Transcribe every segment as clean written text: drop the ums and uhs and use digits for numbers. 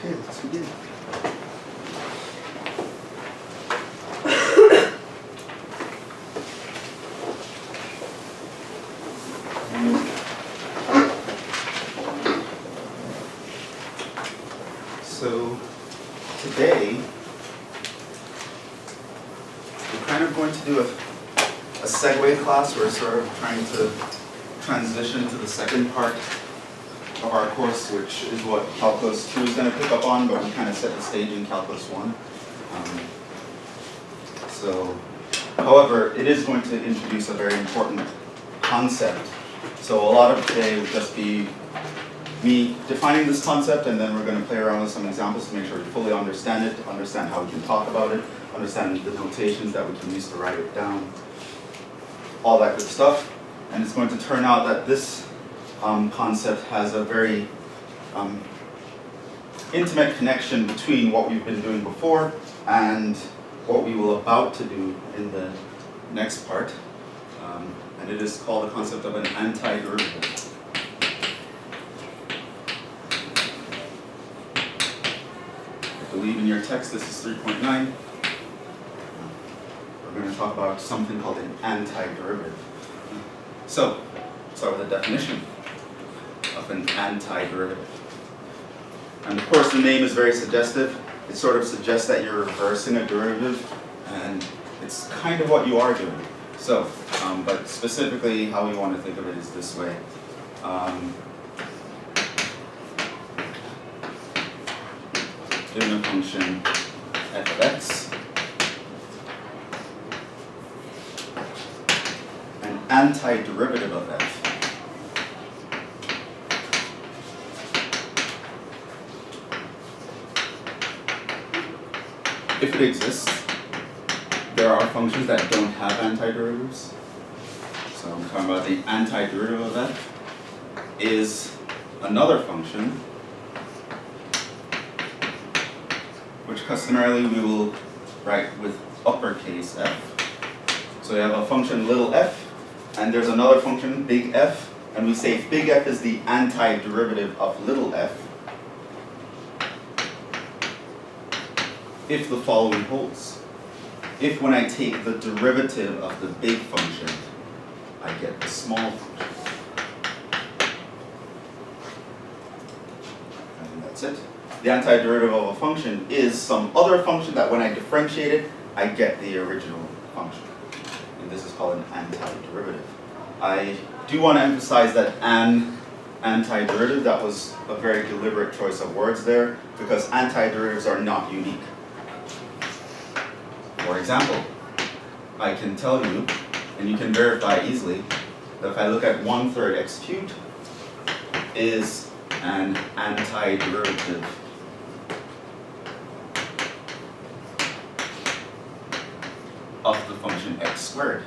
Okay, let's begin. So today we're kind of going to do a segue class. We're sort of trying to transition to the second part of our course, which is what Calculus 2 is going to pick up on, but we kind of set the stage in Calculus 1. However, it is going to introduce a very important concept. So a lot of today will just be me defining this concept, and then we're going to play around with some examples to make sure we fully understand it, to understand how we can talk about it, understand the notations that we can use to write it down, all that good stuff. And it's going to turn out that this concept has a very intimate connection between what we've been doing before and what we will about to do in the next part. And it is called the concept of an antiderivative. I believe in your text this is 3.9. We're going to talk about something called an antiderivative. So, start with a definition of an antiderivative. And of course the name is very suggestive. It sort of suggests that you're reversing a derivative, and it's kind of what you are doing. So, but specifically how we want to think of it is this way. Given a function f of x, an antiderivative of f if it exists. There are functions that don't have antiderivatives. So I'm talking about the antiderivative of f is another function which customarily we will write with uppercase f. So we have a function little f, and there's another function big F, and we say big F is the antiderivative of little f if the following holds. If when I take the derivative of the big function, I get the small function. And that's it. The antiderivative of a function is some other function that when I differentiate it, I get the original function. And this is called an antiderivative. I do want to emphasize that an antiderivative, that was a very deliberate choice of words there, because antiderivatives are not unique. For example, I can tell you, and you can verify easily, that if I look at 1/3 x cubed is an antiderivative of the function x squared.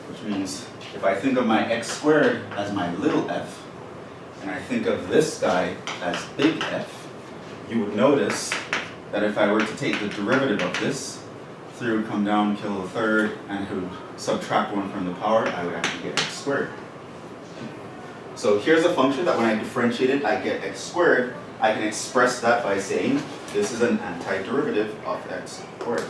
Which means if I think of my x squared as my little f, and I think of this guy as big F, you would notice that if I were to take the derivative of this, 3 would come down, kill the third, and it would subtract 1 from the power, I would actually get x squared. So here's a function that when I differentiate it, I get x squared. I can express that by saying this is an antiderivative of x squared.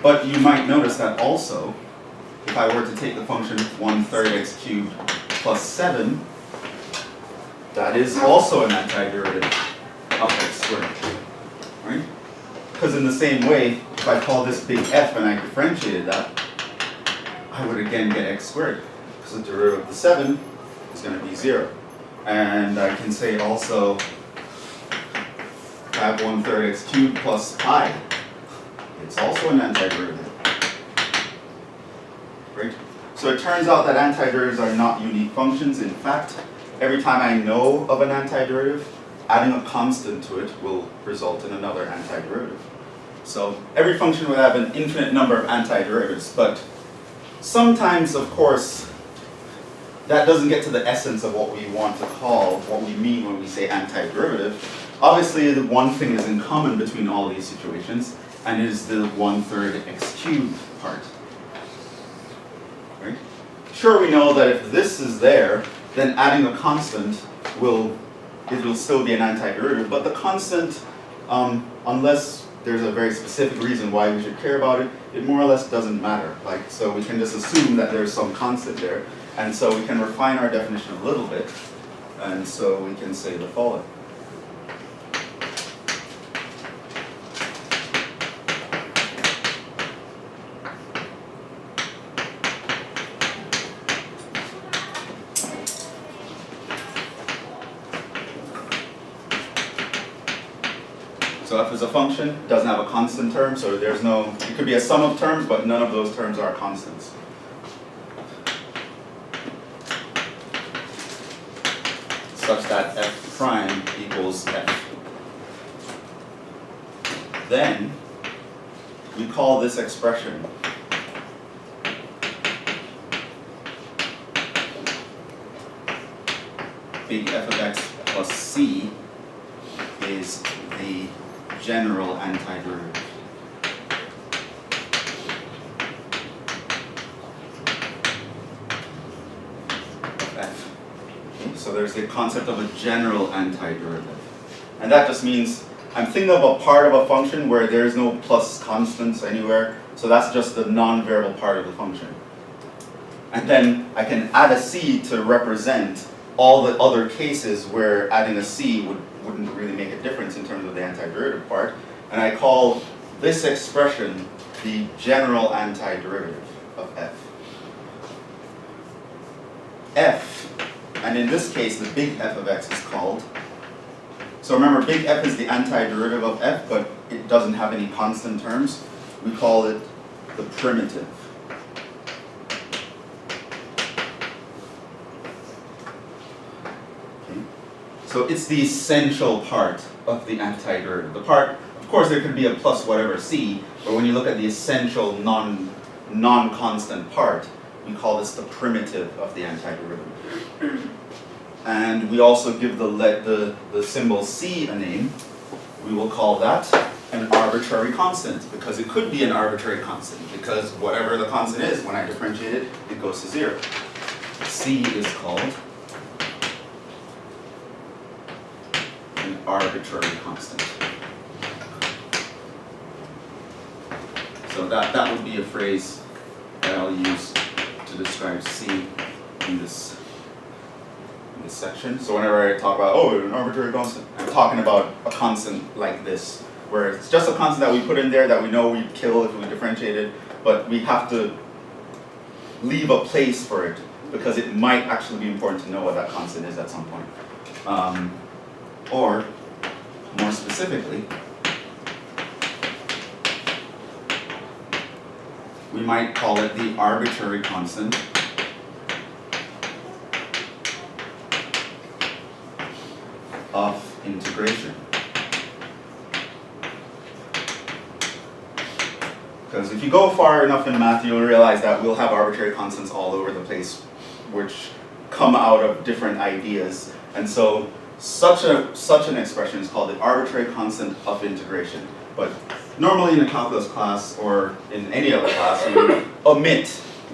But you might notice that also, if I were to take the function 1/3 x cubed plus 7, that is also an antiderivative of x squared, right? Because in the same way, if I call this big F and I differentiated that, I would again get x squared, because the derivative of the 7 is going to be 0. And I can say also, I have 1/3 x cubed plus pi. It's also an antiderivative, right? So it turns out that antiderivatives are not unique functions. In fact, every time I know of an antiderivative, adding a constant to it will result in another antiderivative. So every function will have an infinite number of antiderivatives, but sometimes, of course, that doesn't get to the essence of what we want to call, what we mean when we say antiderivative. Obviously, the one thing is in common between all these situations, and it is the 1/3 x cubed part. Right? Sure, we know that if this is there, then adding a constant will still be an antiderivative. But the constant, unless there's a very specific reason why we should care about it, it more or less doesn't matter. Like, so we can just assume that there's some constant there, and so we can refine our definition a little bit, and so we can say the following. So f is a function, doesn't have a constant term, so there's no, it could be a sum of terms, but none of those terms are constants. Such that f prime equals f. Then we call this expression big f of x plus c is the general antiderivative. Of f. Okay, so there's the concept of a general antiderivative. And that just means I'm thinking of a part of a function where there's no plus constants anywhere, so that's just the non-variable part of the function. And then I can add a c to represent all the other cases where adding a c wouldn't really make a difference in terms of the antiderivative part, and I call this expression the general antiderivative of f. F, and in this case the big F of x is called, so remember big F is the antiderivative of f, but it doesn't have any constant terms. We call it the primitive. So it's the essential part of the antiderivative. The part, of course, there could be a plus whatever c, but when you look at the essential non-constant part, we call this the primitive of the antiderivative. And we also give the symbol c a name. We will call that an arbitrary constant, because it could be an arbitrary constant, because whatever the constant is, when I differentiate it, it goes to 0. C is called arbitrary constant. So that would be a phrase that I'll use to describe C in this section. So whenever I talk about, an arbitrary constant, I'm talking about a constant like this, where it's just a constant that we put in there that we know we'd kill if we differentiate it, but we have to leave a place for it, because it might actually be important to know what that constant is at some point. Or, more specifically, we might call it the arbitrary constant of integration. Because if you go far enough in math, you'll realize that we'll have arbitrary constants all over the place, which come out of different ideas. And so such an expression is called the arbitrary constant of integration. But normally in a calculus class or in any other class, you omit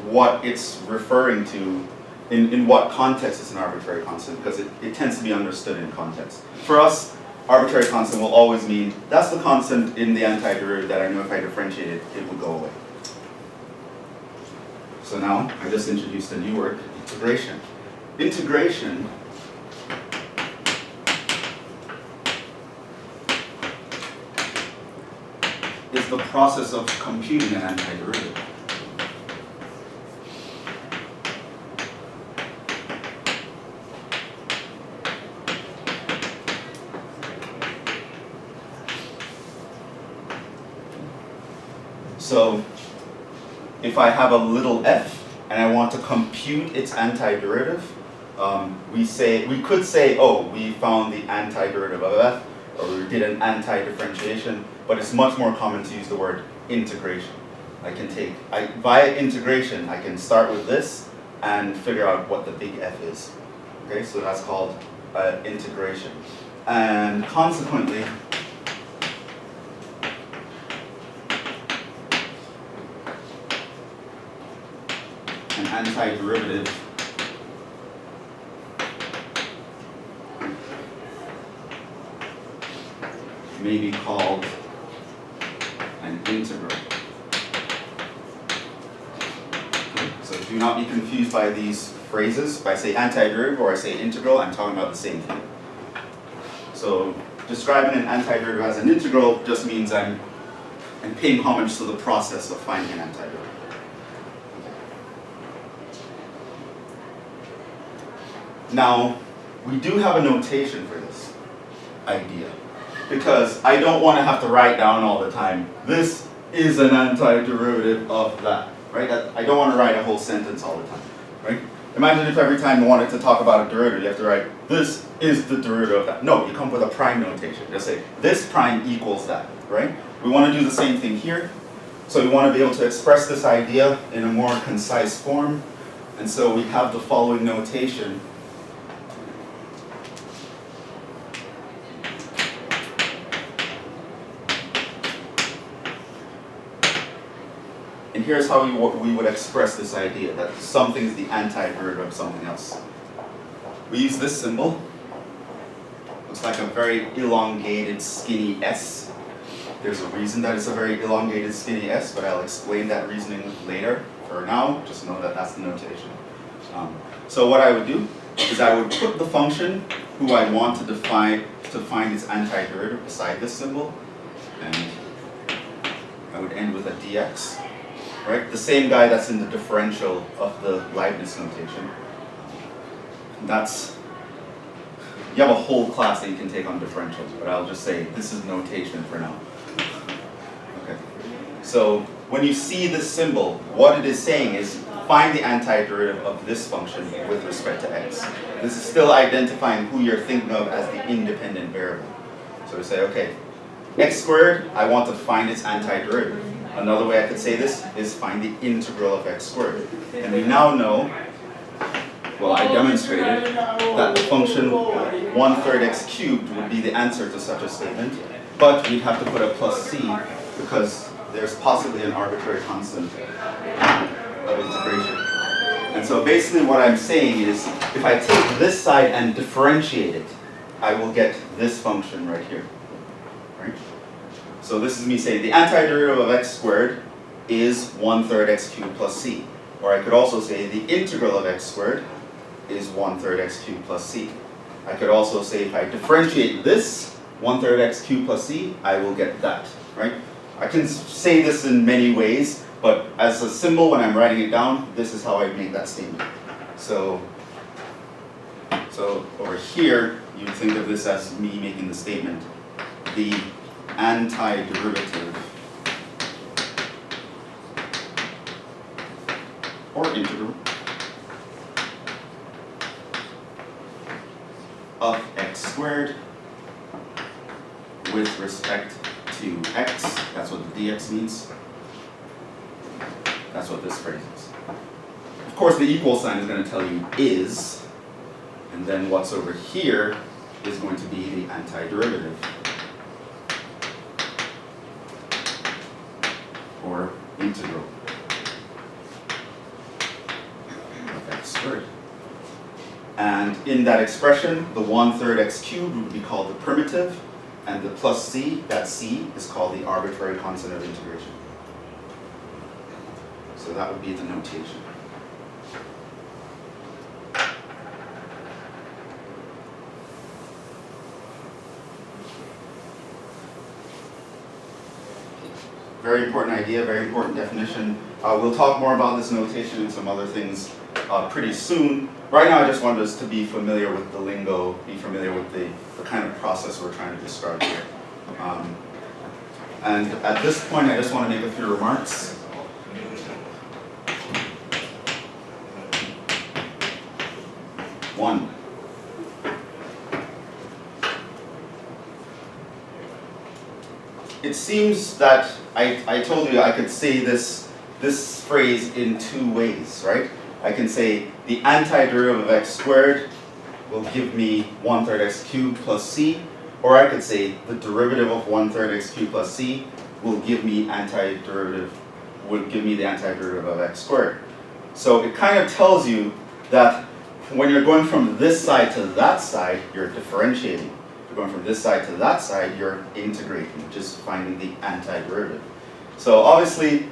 what it's referring to, in what context it's an arbitrary constant, because it tends to be understood in context. For us, arbitrary constant will always mean that's the constant in the antiderivative that I know if I differentiate it, it will go away. So now I just introduced a new word, integration. Integration is the process of computing an antiderivative. So if I have a little f and I want to compute its antiderivative, we could say, oh, we found the antiderivative of f, or we did an anti-differentiation, but it's much more common to use the word integration. Via integration, I can start with this and figure out what the big F is. Okay, so that's called integration. And consequently, an antiderivative may be called an integral. So do not be confused by these phrases. If I say antiderivative or I say integral, I'm talking about the same thing. So describing an antiderivative as an integral just means I'm paying homage to the process of finding an antiderivative. Now, we do have a notation for this idea, because I don't want to have to write down all the time, this is an antiderivative of that, right? I don't want to write a whole sentence all the time, right? Imagine if every time you wanted to talk about a derivative, you have to write, this is the derivative of that. No, you come with a prime notation. Just say, this prime equals that, right? We want to do the same thing here. So we want to be able to express this idea in a more concise form. And so we have the following notation. And here's how we would express this idea, that something is the antiderivative of something else. We use this symbol. Looks like a very elongated, skinny S. There's a reason that it's a very elongated, skinny S, but I'll explain that reasoning later. For now, just know that that's the notation. So what I would do is I would put the function who I want to find its antiderivative beside this symbol, and I would end with a dx. Right? The same guy that's in the differential of the Leibniz notation. You have a whole class that you can take on differentials, but I'll just say this is notation for now. Okay. So when you see this symbol, what it is saying is find the antiderivative of this function with respect to x. This is still identifying who you're thinking of as the independent variable. So we say, okay, x squared, I want to find its antiderivative. Another way I could say this is find the integral of x squared. And we now know, well, I demonstrated that the function 1/3 x cubed would be the answer to such a statement, but we'd have to put a plus c because there's possibly an arbitrary constant of integration. And so basically what I'm saying is, if I take this side and differentiate it, I will get this function right here, right? So this is me saying the antiderivative of x squared is 1/3 x cubed plus c. Or I could also say the integral of x squared is 1/3 x cubed plus c. I could also say if I differentiate this 1/3 x cubed plus c, I will get that, right? I can say this in many ways, but as a symbol when I'm writing it down, this is how I make that statement. So over here, you think of this as me making the statement. The antiderivative or integral of x squared with respect to x, that's what the dx means. That's what this phrase is. Of course, the equal sign is going to tell you is, and then what's over here is going to be the antiderivative, or integral of x squared. And in that expression, the 1/3 x cubed would be called the primitive, and the plus c, that c, is called the arbitrary constant of integration. So that would be the notation. Very important idea, very important definition. We'll talk more about this notation and some other things pretty soon. Right now I just wanted us to be familiar with the lingo, be familiar with the kind of process we're trying to describe here. And at this point I just want to make a few remarks. One. It seems that I told you I could say this phrase in two ways, right? I can say the antiderivative of x squared will give me 1/3 x cubed plus c, or I could say the derivative of 1/3 x cubed plus c will give me the antiderivative of x squared. So it kind of tells you that when you're going from this side to that side, you're differentiating. you're going from this side to that side, you're integrating, just finding the antiderivative. So obviously,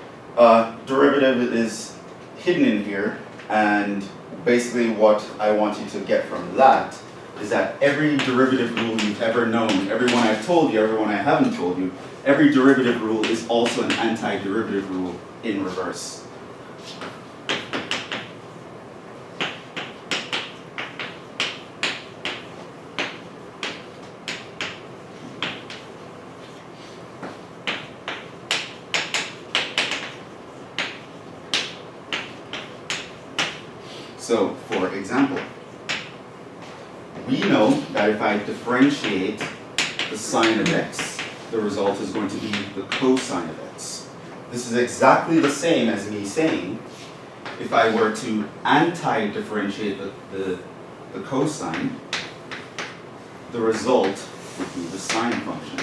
derivative is hidden in here, and basically what I want you to get from that is that every derivative rule you've ever known, every one I've told you, every one I haven't told you, every derivative rule is also an antiderivative rule in reverse. So, for example, we know that if I differentiate the sine of x, the result is going to be the cosine of x. This is exactly the same as me saying, if I were to anti-differentiate the cosine, the result would be the sine function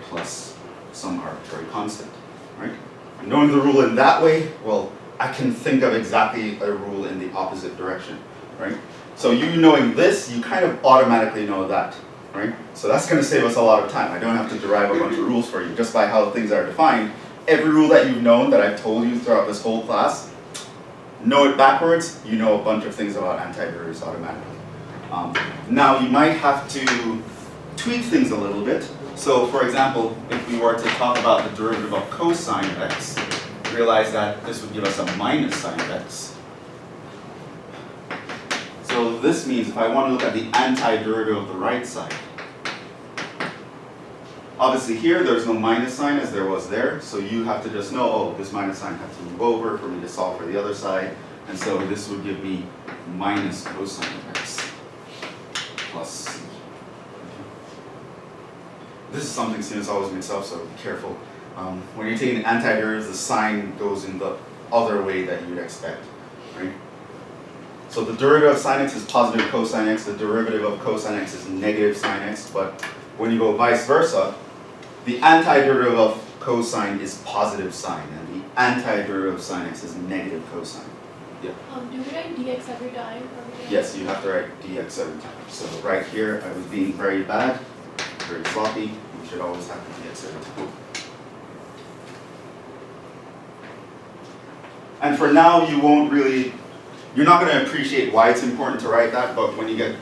plus some arbitrary constant, right? Knowing the rule in that way, well, I can think of exactly a rule in the opposite direction, right? So you knowing this, you kind of automatically know that, right? So that's going to save us a lot of time. I don't have to derive a bunch of rules for you. Just by how things are defined, every rule that you've known that I've told you throughout this whole class, know it backwards, you know a bunch of things about antiderivatives automatically. Now you might have to tweak things a little bit. So for example, if we were to talk about the derivative of cosine of x, realize that this would give us a minus sine of x. So this means if I want to look at the antiderivative of the right side, obviously here there's no minus sign as there was there, so you have to just know, oh, this minus sign has to move over for me to solve for the other side, and so this would give me minus cosine of x plus c. This is something students always mix up, so be careful. When you're taking antiderivatives, the sign goes in the other way that you'd expect, right? So the derivative of sine x is positive cosine x, the derivative of cosine x is negative sine x, but when you go vice versa, the antiderivative of cosine is positive sine, and the antiderivative of sine x is negative cosine. Yeah? Do we write dx every time? Yes, you have to write dx every time. So right here, I was being very bad, very sloppy. You should always have the dx every time. And for now, you're not going to appreciate why it's important to write that, but when you get,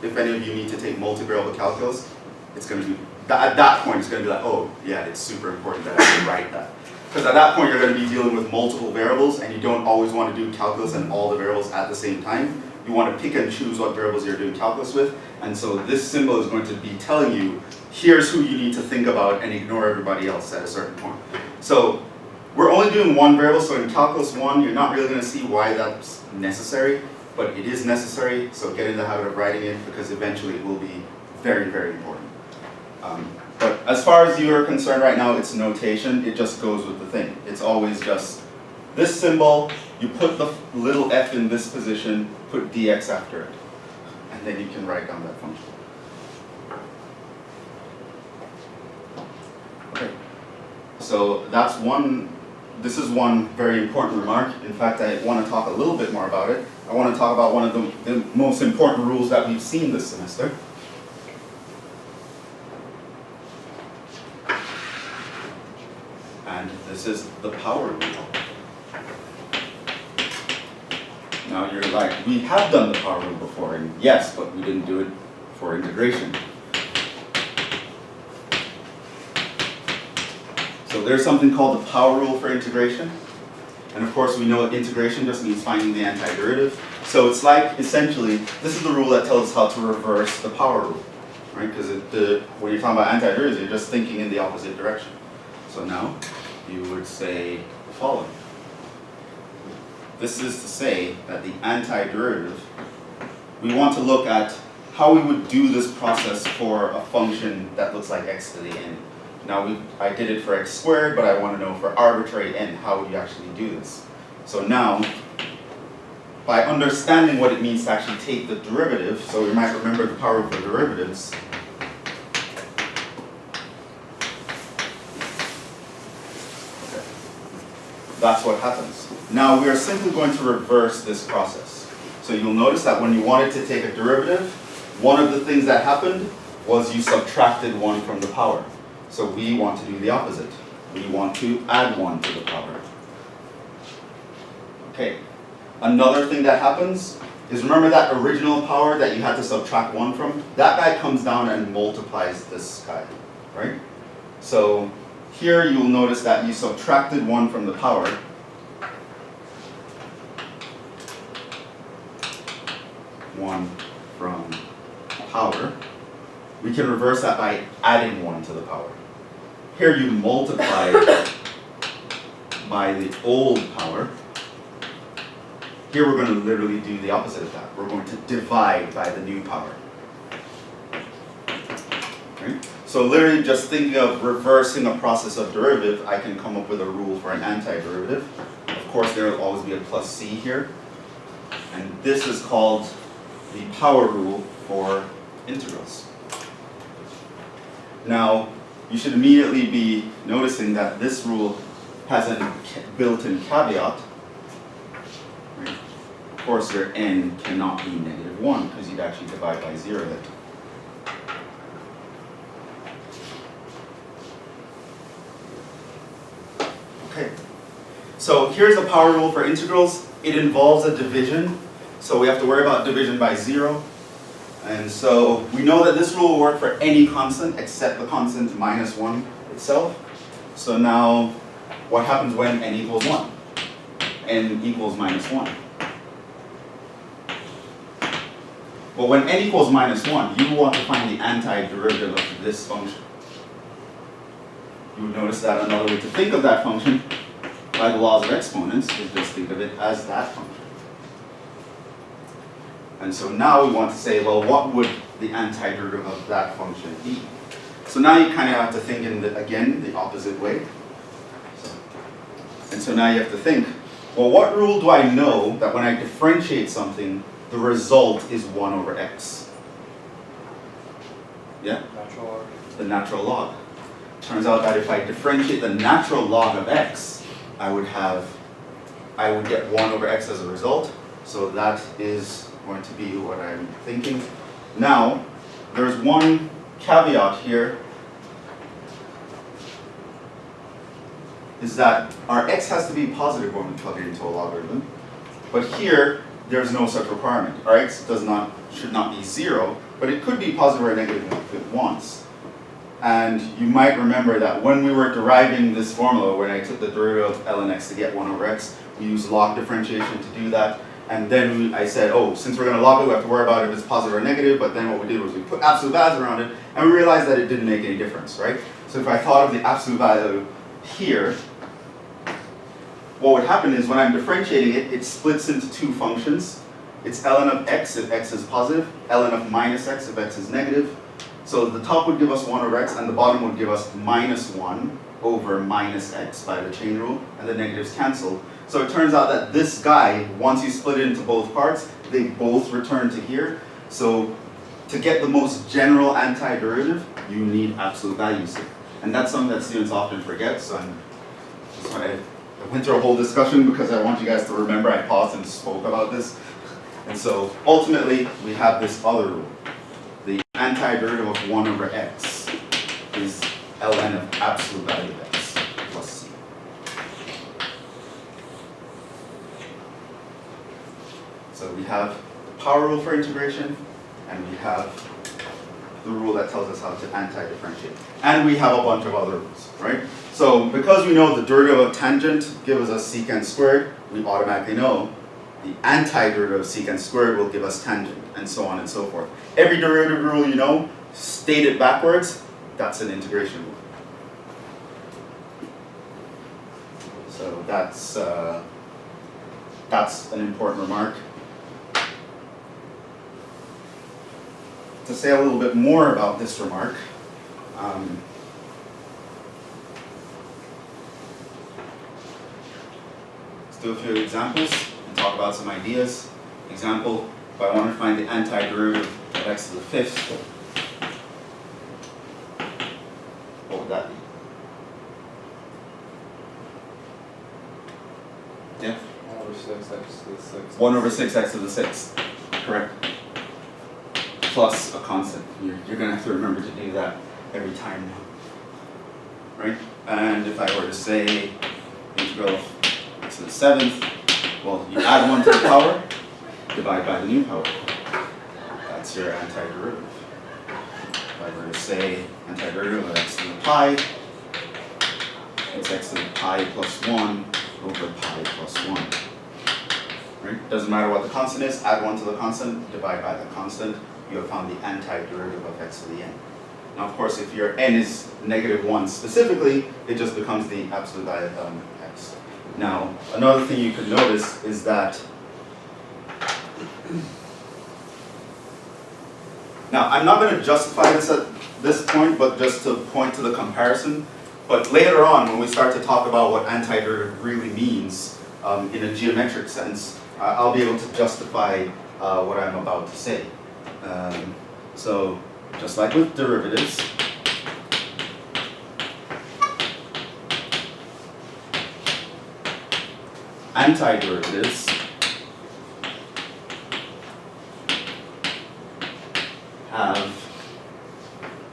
if any of you need to take multivariable calculus, it's going to be, at that point, it's going to be like, oh, yeah, it's super important that I can write that. Because at that point, you're going to be dealing with multiple variables, and you don't always want to do calculus and all the variables at the same time. You want to pick and choose what variables you're doing calculus with, and so this symbol is going to be telling you, here's who you need to think about and ignore everybody else at a certain point. So we're only doing one variable, so in calculus 1, you're not really going to see why that's necessary, but it is necessary, so get in the habit of writing it, because eventually it will be very, very important. But as far as you are concerned right now, it's notation, it just goes with the thing. It's always just this symbol, you put the little f in this position, put dx after it, and then you can write down that function. Okay, so that's this is one very important remark. In fact, I want to talk a little bit more about it. I want to talk about one of the most important rules that we've seen this semester. And this is the power rule. Now you're like, we have done the power rule before, and yes, but we didn't do it for integration. So there's something called the power rule for integration. And of course we know integration just means finding the antiderivative. So it's like, essentially, this is the rule that tells us how to reverse the power rule, right? Because when you're talking about antiderivatives, you're just thinking in the opposite direction. So now you would say the following. This is to say that the antiderivative, we want to look at how we would do this process for a function that looks like x to the n. Now I did it for x squared, but I want to know for arbitrary n, how would you actually do this? So now, by understanding what it means to actually take the derivative, so we might remember the power rule for derivatives. Okay. That's what happens. Now we are simply going to reverse this process. So you'll notice that when you wanted to take a derivative, one of the things that happened, was you subtracted 1 from the power. So we want to do the opposite. We want to add 1 to the power. Okay. Another thing that happens is, remember that original power that you had to subtract 1 from? That guy comes down and multiplies this guy, right? So here you'll notice that you subtracted 1 from the power. From power. We can reverse that by adding 1 to the power. Here you multiply by the old power. Here we're going to literally do the opposite of that. We're going to divide by the new power. Okay? So literally just thinking of reversing a process of derivative, I can come up with a rule for an antiderivative. Of course there will always be a plus c here. And this is called the power rule for integrals. Now, you should immediately be noticing that this rule has a built-in caveat. Right? Of course, your n cannot be -1 because you'd actually divide by 0 then. Okay. So here's the power rule for integrals. It involves a division. So we have to worry about division by 0. And so we know that this rule will work for any constant except the constant -1 itself. So now what happens when n equals 1? N equals -1. Well, when n equals -1, you want to find the antiderivative of this function. You would notice that another way to think of that function, by the laws of exponents, is just think of it as that function. And so now we want to say, well, what would the antiderivative of that function be? So now you kind of have to think in again, the opposite way. And so now you have to think, well, what rule do I know that when I differentiate something, the result is 1 over x? Yeah? Natural log. The natural log. Turns out that if I differentiate the natural log of x, I would get 1 over x as a result. So that is going to be what I'm thinking. Now, there's one caveat here, is that our x has to be positive when we plug it into a logarithm. But here, there's no such requirement. Our x should not be 0, but it could be positive or negative if it wants. And you might remember that when we were deriving this formula, when I took the derivative of ln x to get 1 over x, we used log differentiation to do that. And then I said, oh, since we're going to log it, we have to worry about if it's positive or negative. But then what we did was we put absolute values around it, and we realized that it didn't make any difference, right? So if I thought of the absolute value here, what would happen is when I'm differentiating it, it splits into two functions. It's ln of x if x is positive, ln of minus x if x is negative. So the top would give us 1 over x, and the bottom would give us -1 over minus x by the chain rule, and the negatives cancel. So it turns out that this guy, once you split it into both parts, they both return to here. So to get the most general antiderivative, you need absolute values here. And that's something that students often forget, so that's why I went through a whole discussion, because I want you guys to remember I paused and spoke about this. And so ultimately, we have this other rule. The antiderivative of 1 over x is ln of absolute value of x plus c. So we have the power rule for integration, and we have the rule that tells us how to anti-differentiate. And we have a bunch of other rules, right? So because we know the derivative of tangent gives us secant squared, we automatically know the antiderivative of secant squared will give us tangent, and so on and so forth. Every derivative rule you know, state it backwards, that's an integration rule. So that's an important remark. To say a little bit more about this remark, let's do a few examples and talk about some ideas. Example, if I want to find the antiderivative of x to the fifth, what would that be? Yeah? 1 over 6x to the 6th. 1 over 6x to the 6th, correct. plus a constant. You're going to have to remember to do that every time now, right? And if I were to say integral of x to the 7th, well, you add 1 to the power, divide by the new power. That's your antiderivative. If I were to say antiderivative of x to the pi, it's x to the pi plus 1 over pi plus 1. Right? Doesn't matter what the constant is, add 1 to the constant, divide by the constant, you have found the antiderivative of x to the n. Now, of course, if your n is -1 specifically, it just becomes the absolute value of x. Now, another thing you could notice is that now, I'm not going to justify this at this point, but just to point to the comparison. But later on, when we start to talk about what antiderivative really means in a geometric sense, I'll be able to justify what I'm about to say. So, just like with derivatives, antiderivatives have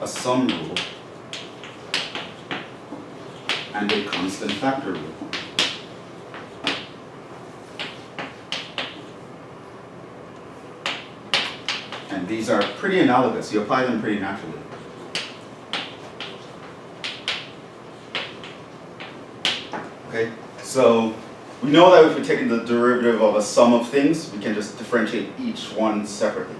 a sum rule and a constant factor rule. And these are pretty analogous. You apply them pretty naturally. Okay, so we know that if we're taking the derivative of a sum of things, we can just differentiate each one separately.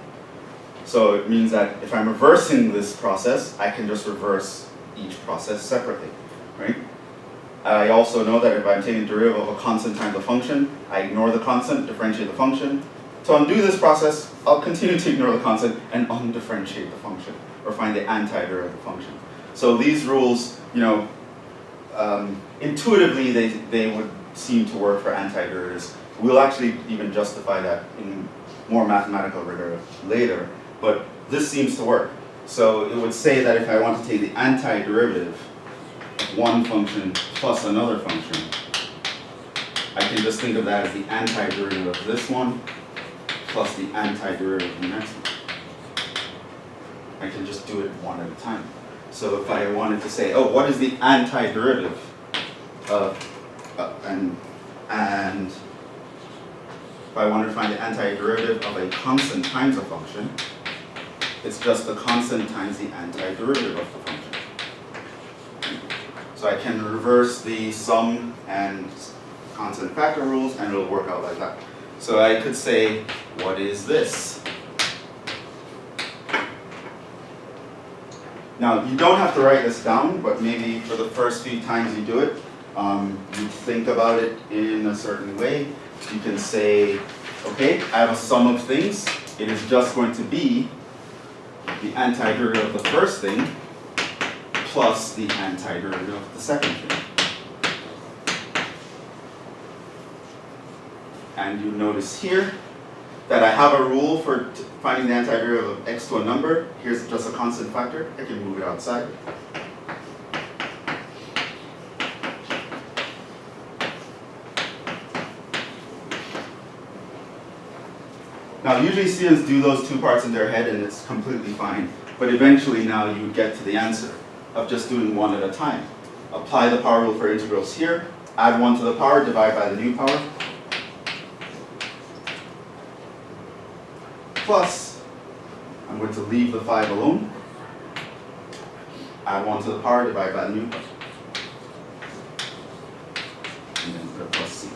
So it means that if I'm reversing this process, I can just reverse each process separately, right? I also know that if I'm taking the derivative of a constant times a function, I ignore the constant, differentiate the function. To undo this process, I'll continue to ignore the constant and undifferentiate the function, or find the antiderivative function. So these rules, intuitively they would seem to work for antiderivatives. We'll actually even justify that in more mathematical rigor later, but this seems to work. So it would say that if I want to take the antiderivative of one function plus another function, I can just think of that as the antiderivative of this one plus the antiderivative of the next one. I can just do it one at a time. So if I wanted to say, oh, what is the antiderivative of, and if I wanted to find the antiderivative of a constant times a function, it's just the constant times the antiderivative of the function. So I can reverse the sum and constant factor rules and it'll work out like that. So I could say, what is this? Now, you don't have to write this down, but maybe for the first few times you do it, you think about it in a certain way. You can say, okay, I have a sum of things. It is just going to be the antiderivative of the first thing plus the antiderivative of the second thing. And you notice here that I have a rule for finding the antiderivative of x to a number. Here's just a constant factor. I can move it outside. Now, usually students do those two parts in their head and it's completely fine. But eventually now you get to the answer of just doing one at a time. Apply the power rule for integrals here. Add 1 to the power, divide by the new power. Plus, I'm going to leave the 5 alone. Add 1 to the power, divide by the new power. And then put a plus c.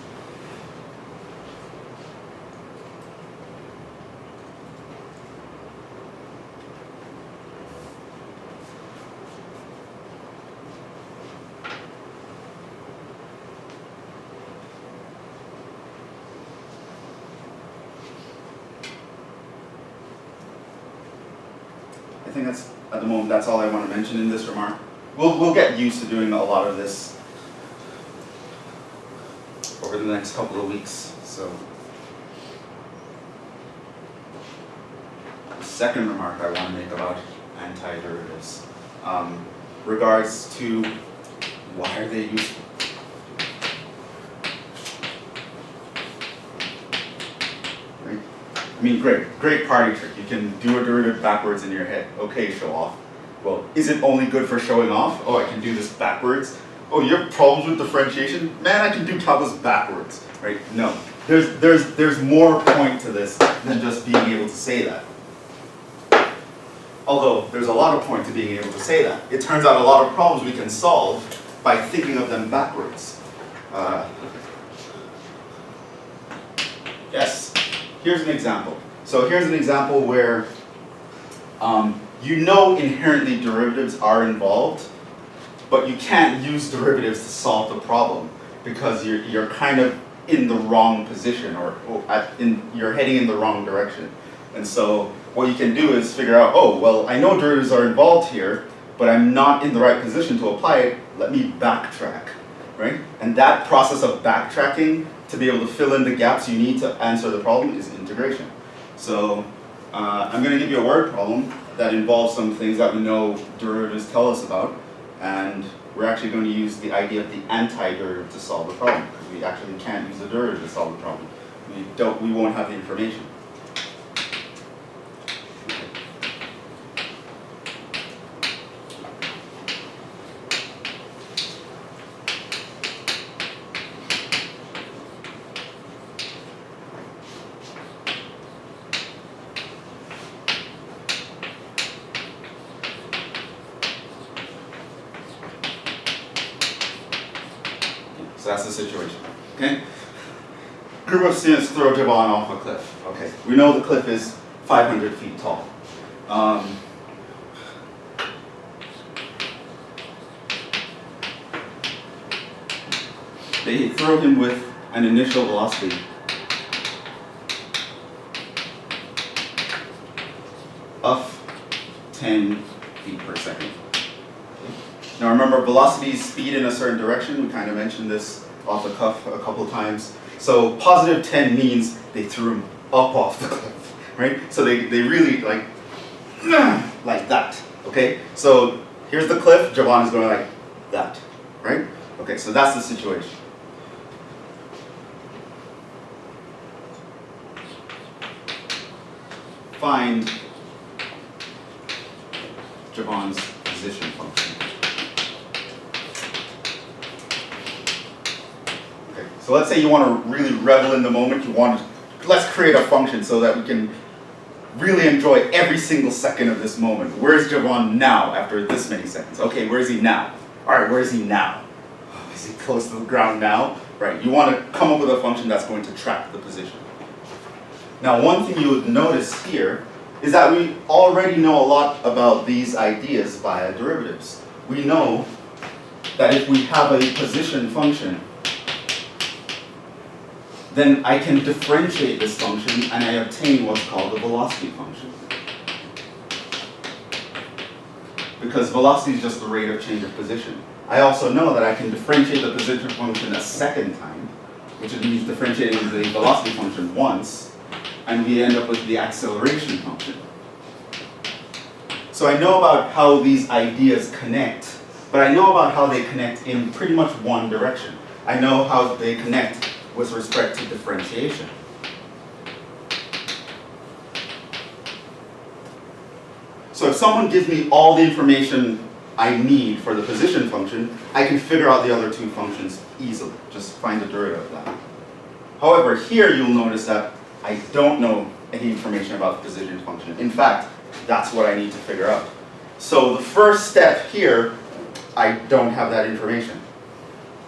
I think that's, at the moment, that's all I want to mention in this remark. We'll get used to doing a lot of this over the next couple of weeks. So, the second remark I want to make about antiderivatives regards to why are they useful. Right? I mean, great party trick. You can do a derivative backwards in your head. Okay, show off. Well, is it only good for showing off? Oh, I can do this backwards. Oh, you have problems with differentiation? Man, I can do calculus backwards, right? No, there's more point to this than just being able to say that. Although, there's a lot of point to being able to say that. It turns out a lot of problems we can solve by thinking of them backwards. Yes, here's an example. So here's an example where you know inherently derivatives are involved, but you can't use derivatives to solve the problem because you're kind of in the wrong position or you're heading in the wrong direction. And so what you can do is figure out, oh, well, I know derivatives are involved here, but I'm not in the right position to apply it. Let me backtrack, right? And that process of backtracking to be able to fill in the gaps you need to answer the problem is integration. So I'm going to give you a word problem that involves some things that we know derivatives tell us about, and we're actually going to use the idea of the antiderivative to solve the problem, because we actually can't use the derivative to solve the problem. We won't have the information. So that's the situation, okay? Group of students throw Javon off a cliff. Okay, we know the cliff is 500 feet tall. They throw him with an initial velocity of 10 feet per second. Now remember, velocity is speed in a certain direction. We kind of mentioned this off the cuff a couple of times. So positive 10 means they threw him up off the cliff, right? So they really like that, okay? So here's the cliff, Javon is going like that, right? Okay, so that's the situation. Find Javon's position function. So let's say you want to really revel in the moment. Let's create a function so that we can really enjoy every single second of this moment. Where's Javon now after this many seconds? Okay, where is he now? All right, where is he now? Oh, is he close to the ground now? Right, you want to come up with a function that's going to track the position. Now, one thing you would notice here is that we already know a lot about these ideas via derivatives. We know that if we have a position function, then I can differentiate this function and I obtain what's called the velocity function. Because velocity is just the rate of change of position. I also know that I can differentiate the position function a second time, which means differentiating the velocity function once, and we end up with the acceleration function. So I know about how these ideas connect, but I know about how they connect in pretty much one direction. I know how they connect with respect to differentiation. So if someone gives me all the information I need for the position function, I can figure out the other two functions easily. Just find the derivative of that. However, here you'll notice that I don't know any information about the position function. In fact, that's what I need to figure out. So the first step here, I don't have that information.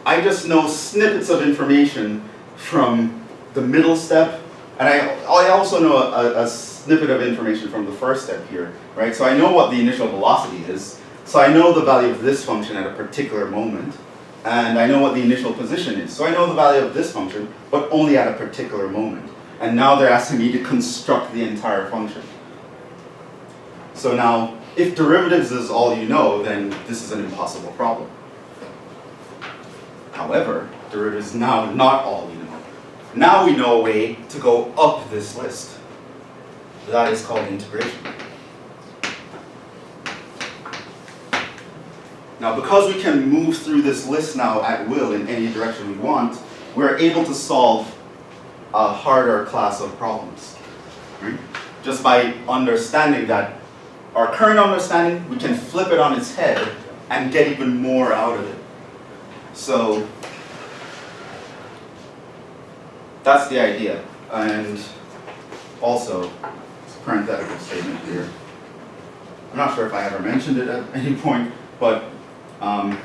I just know snippets of information from the middle step, and I also know a snippet of information from the first step here, right? So I know what the initial velocity is, so I know the value of this function at a particular moment, and I know what the initial position is. So I know the value of this function, but only at a particular moment. And now they're asking me to construct the entire function. So now, if derivatives is all you know, then this is an impossible problem. However, derivatives is now not all we know. Now we know a way to go up this list. That is called integration. Now, because we can move through this list now at will in any direction we want, we're able to solve a harder class of problems. right? Just by understanding that, our current understanding, we can flip it on its head and get even more out of it. So that's the idea. And also, it's a parenthetical statement here. I'm not sure if I ever mentioned it at any point, but no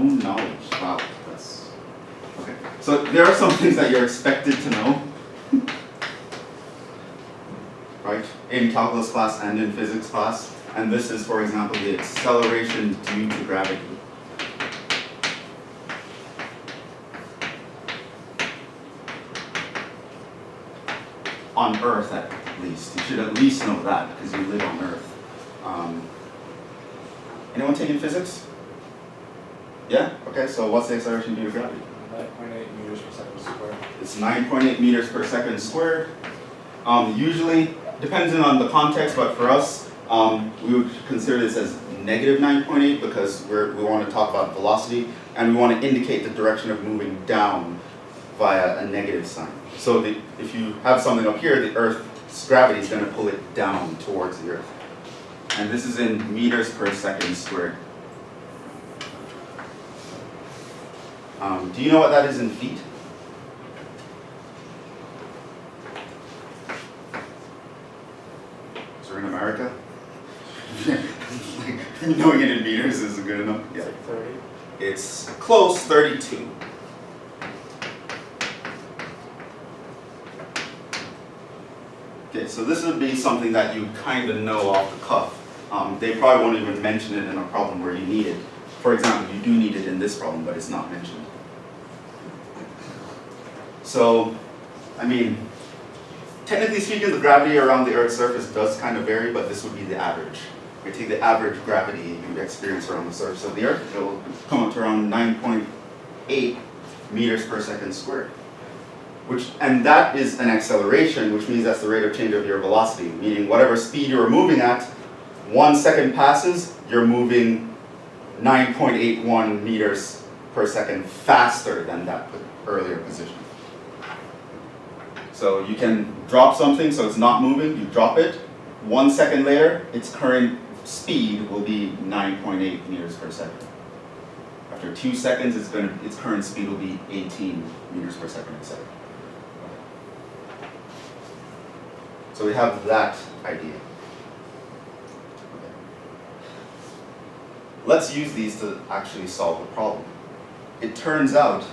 knowledge. Wow, that's okay. So there are some things that you're expected to know, right? In calculus class and in physics class. And this is, for example, the acceleration due to gravity. On Earth, at least. You should at least know that, because you live on Earth. Anyone taking physics? Yeah? Okay, so what's the acceleration due to gravity? 9.8 meters per second squared. It's 9.8 meters per second squared. Usually, depending on the context, but for us, we would consider this as negative 9.8 because we want to talk about velocity, and we want to indicate the direction of moving down via a negative sign. So if you have something up here, the Earth's gravity is going to pull it down towards the Earth. And this is in meters per second squared. Do you know what that is in feet? So we're in America? Knowing it in meters is good enough. Yeah. It's like 30. It's close, 32. Okay, so this would be something that you kind of know off the cuff. They probably won't even mention it in a problem where you need it. For example, you do need it in this problem, but it's not mentioned. So, I mean, technically speaking, the gravity around the Earth's surface does kind of vary, but this would be the average. We take the average gravity you experience around the surface of the Earth, it will come up to around 9.8 meters per second squared. And that is an acceleration, which means that's the rate of change of your velocity, meaning whatever speed you are moving at, 1 second passes, you're moving 9.81 meters per second faster than that earlier position. So you can drop something so it's not moving, you drop it, 1 second later, its current speed will be 9.8 meters per second. After 2 seconds, its current speed will be 18 meters per second, etc. So we have that idea. Okay. Let's use these to actually solve the problem. It turns out,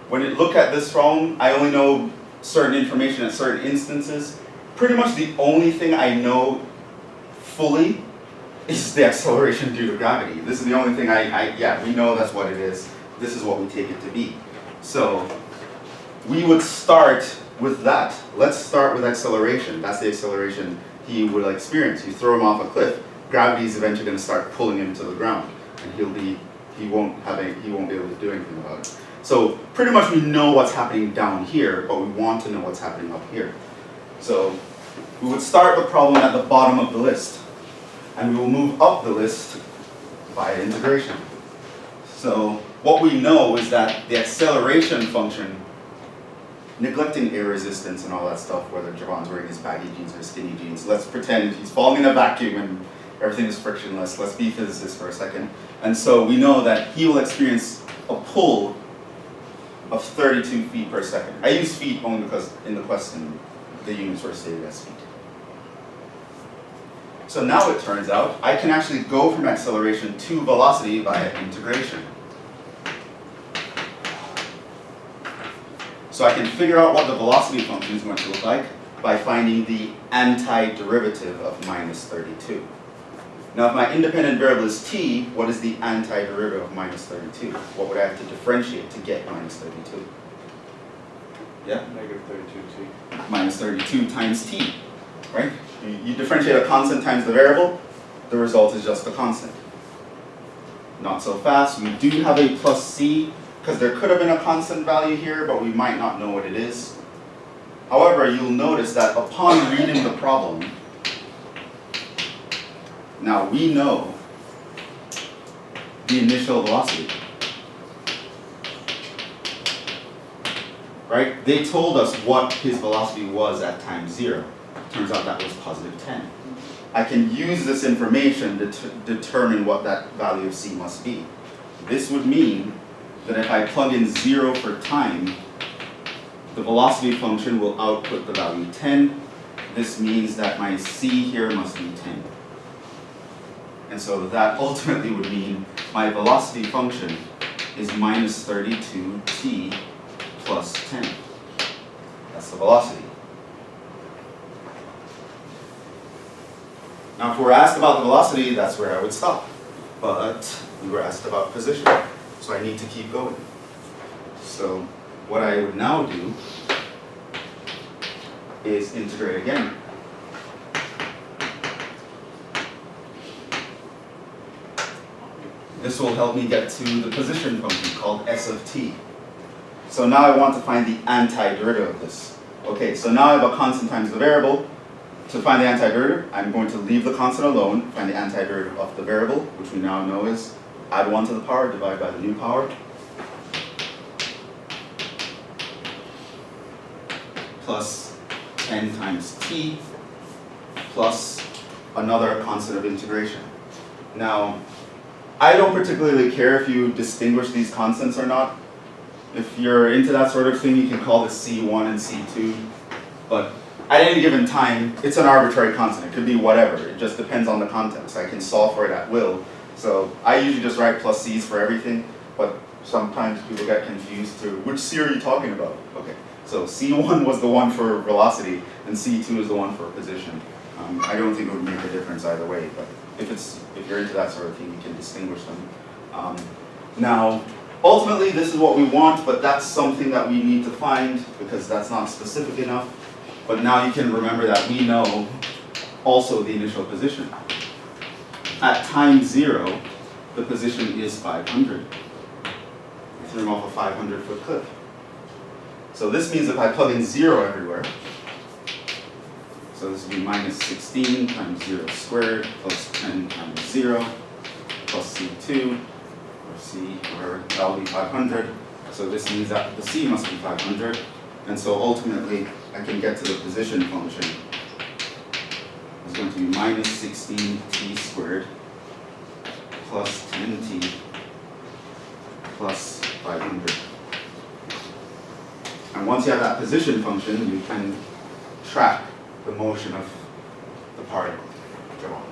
when you look at this problem, I only know certain information at certain instances. Pretty much the only thing I know fully is the acceleration due to gravity. This is the only thing yeah, we know that's what it is. This is what we take it to be. So we would start with that. Let's start with acceleration. That's the acceleration he will experience. You throw him off a cliff, gravity is eventually going to start pulling him to the ground, and he won't be able to do anything about it. So pretty much we know what's happening down here, but we want to know what's happening up here. So we would start the problem at the bottom of the list, and we will move up the list via integration. So what we know is that the acceleration function, neglecting air resistance and all that stuff, whether Javon's wearing his baggy jeans or skinny jeans, let's pretend he's falling in a vacuum and everything is frictionless. Let's be physicists for a second. And so we know that he will experience a pull of 32 feet per second. I use feet only because in the question, the units were stated as feet. So now it turns out I can actually go from acceleration to velocity via integration. So I can figure out what the velocity function is going to look like by finding the antiderivative of minus 32. Now if my independent variable is t, what is the antiderivative of minus 32? What would I have to differentiate to get minus 32? Yeah? Negative 32t. Minus 32 times t, right? You differentiate a constant times the variable, the result is just a constant. Not so fast. We do have a plus c, because there could have been a constant value here, but we might not know what it is. However, you'll notice that upon reading the problem, now we know the initial velocity. right? They told us what his velocity was at time 0. Turns out that was positive 10. I can use this information to determine what that value of c must be. This would mean that if I plug in 0 for time, the velocity function will output the value 10. This means that my c here must be 10. And so that ultimately would mean my velocity function is minus 32t plus 10. That's the velocity. Now if we're asked about the velocity, that's where I would stop. But we were asked about position, so I need to keep going. So what I would now do is integrate again. This will help me get to the position function called s of t. So now I want to find the antiderivative of this. Okay, so now I have a constant times the variable. To find the antiderivative, I'm going to leave the constant alone, find the antiderivative of the variable, which we now know is add 1 to the power, divide by the new power. Plus 10 times t plus another constant of integration. Now, I don't particularly care if you distinguish these constants or not. If you're into that sort of thing, you can call this C1 and C2. But at any given time, it's an arbitrary constant. It could be whatever. It just depends on the context. I can solve for it at will. So I usually just write plus C's for everything. But sometimes people get confused through, which C are you talking about? Okay, so C1 was the one for velocity, and C2 is the one for position. I don't think it would make a difference either way, but if you're into that sort of thing, you can distinguish them. Now, ultimately, this is what we want, but that's something that we need to find because that's not specific enough. But now you can remember that we know also the initial position. At time 0, the position is 500. We threw him off a 500-foot cliff. So this means if I plug in 0 everywhere, so this would be minus 16 times 0 squared plus 10 times 0 plus C2, or C, whatever, that'll be 500. So this means that the C must be 500. And so ultimately, I can get to the position function. It's going to be minus 16t squared plus 10t plus 500. And once you have that position function, you can track the motion of the particle. Go on.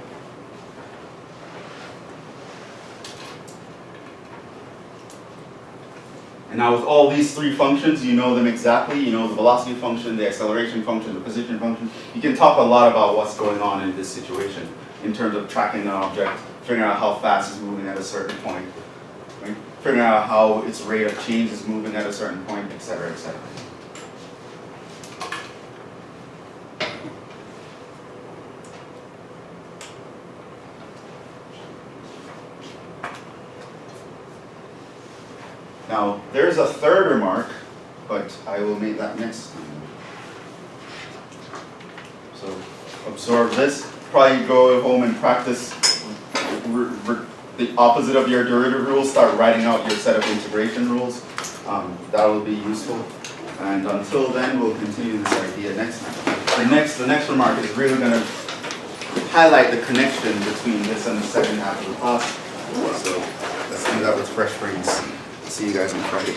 And now with all these three functions, you know them exactly. You know the velocity function, the acceleration function, the position function. You can talk a lot about what's going on in this situation in terms of tracking an object, figuring out how fast it's moving at a certain point, right? Figuring out how its rate of change is moving at a certain point, etc., etc. Now, there's a third remark, but I will make that next time. So, absorb this. Probably go home and practice the opposite of your derivative rules. Start writing out your set of integration rules. That will be useful. And until then, we'll continue this idea next time. The next remark is really going to highlight the connection between this and the second half of the class. So, let's do that with fresh brains. See you guys on Friday.